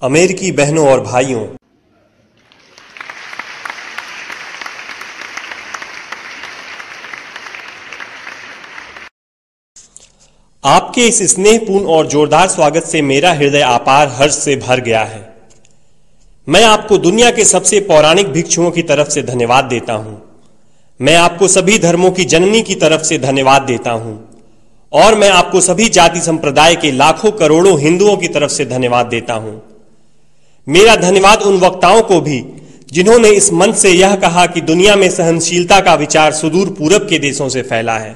अमेरिकी बहनों और भाइयों, आपके इस स्नेहपूर्ण और जोरदार स्वागत से मेरा हृदय अपार हर्ष से भर गया है। मैं आपको दुनिया के सबसे पौराणिक भिक्षुओं की तरफ से धन्यवाद देता हूं। मैं आपको सभी धर्मों की जननी की तरफ से धन्यवाद देता हूं और मैं आपको सभी जाति संप्रदाय के लाखों करोड़ों हिंदुओं की तरफ से धन्यवाद देता हूं। मेरा धन्यवाद उन वक्ताओं को भी जिन्होंने इस मंच से यह कहा कि दुनिया में सहनशीलता का विचार सुदूर पूरब के देशों से फैला है।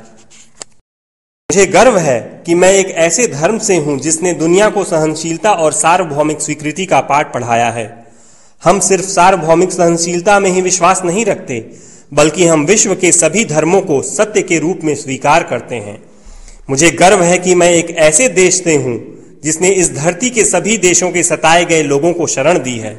मुझे गर्व है कि मैं एक ऐसे धर्म से हूं जिसने दुनिया को सहनशीलता और सार्वभौमिक स्वीकृति का पाठ पढ़ाया है। हम सिर्फ सार्वभौमिक सहनशीलता में ही विश्वास नहीं रखते, बल्कि हम विश्व के सभी धर्मों को सत्य के रूप में स्वीकार करते हैं। मुझे गर्व है कि मैं एक ऐसे देश से हूं जिसने इस धरती के सभी देशों के सताए गए लोगों को शरण दी है।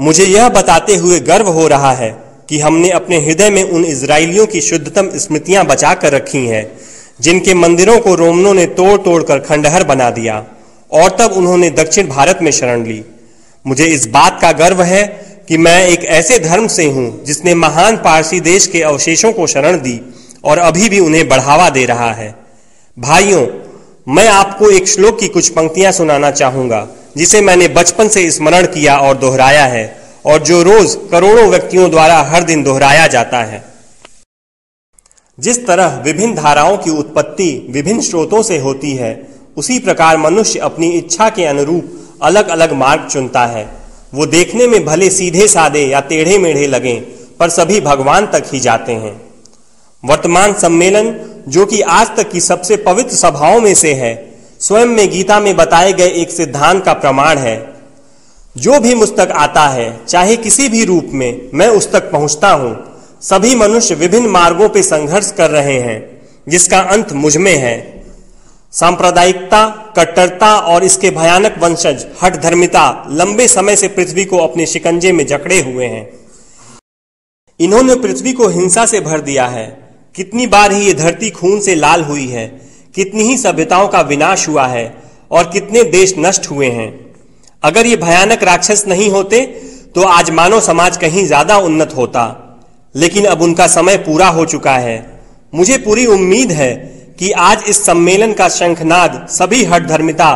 मुझे यह बताते हुए गर्व हो रहा है कि हमने अपने हृदय में उन इजरायलियों की शुद्धतम स्मृतियां बचा कर रखी हैं जिनके मंदिरों को रोमनों ने तोड़ तोड़ कर खंडहर बना दिया और तब उन्होंने दक्षिण भारत में शरण ली। मुझे इस बात का गर्व है कि मैं एक ऐसे धर्म से हूं जिसने महान पारसी देश के अवशेषों को शरण दी और अभी भी उन्हें बढ़ावा दे रहा है। भाइयों, मैं आपको एक श्लोक की कुछ पंक्तियां सुनाना चाहूंगा जिसे मैंने बचपन से स्मरण किया और दोहराया है और जो रोज करोड़ों व्यक्तियों द्वारा हर दिन दोहराया जाता है। जिस तरह विभिन्न धाराओं की उत्पत्ति विभिन्न स्रोतों से होती है, उसी प्रकार मनुष्य अपनी इच्छा के अनुरूप अलग अलग मार्ग चुनता है। वो देखने में भले सीधे साधे या टेढ़े मेढ़े लगें, पर सभी भगवान तक ही जाते हैं। वर्तमान सम्मेलन, जो कि आज तक की सबसे पवित्र सभाओं में से है, स्वयं में गीता में बताए गए एक सिद्धांत का प्रमाण है। जो भी मुझ तक आता है, चाहे किसी भी रूप में, मैं उस तक पहुंचता हूं। सभी मनुष्य विभिन्न मार्गों पर संघर्ष कर रहे हैं, जिसका अंत मुझ में है। सांप्रदायिकता, कट्टरता और इसके भयानक वंशज हठ धर्मिता लंबे समय से पृथ्वी को अपने शिकंजे में जकड़े हुए हैं। इन्होंने पृथ्वी को हिंसा से भर दिया है। कितनी बार ही ये धरती खून से लाल हुई है, कितनी ही सभ्यताओं का विनाश हुआ है और कितने देश नष्ट हुए हैं। अगर ये भयानक राक्षस नहीं होते तो आज मानव समाज कहीं ज्यादा उन्नत होता, लेकिन अब उनका समय पूरा हो चुका है। मुझे पूरी उम्मीद है कि आज इस सम्मेलन का शंखनाद सभी हठ धर्मिता,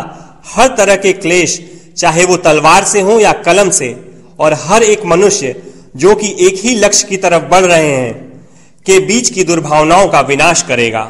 हर तरह के क्लेश, चाहे वो तलवार से हो या कलम से, और हर एक मनुष्य जो कि एक ही लक्ष्य की तरफ बढ़ रहे हैं, के बीच की दुर्भावनाओं का विनाश करेगा।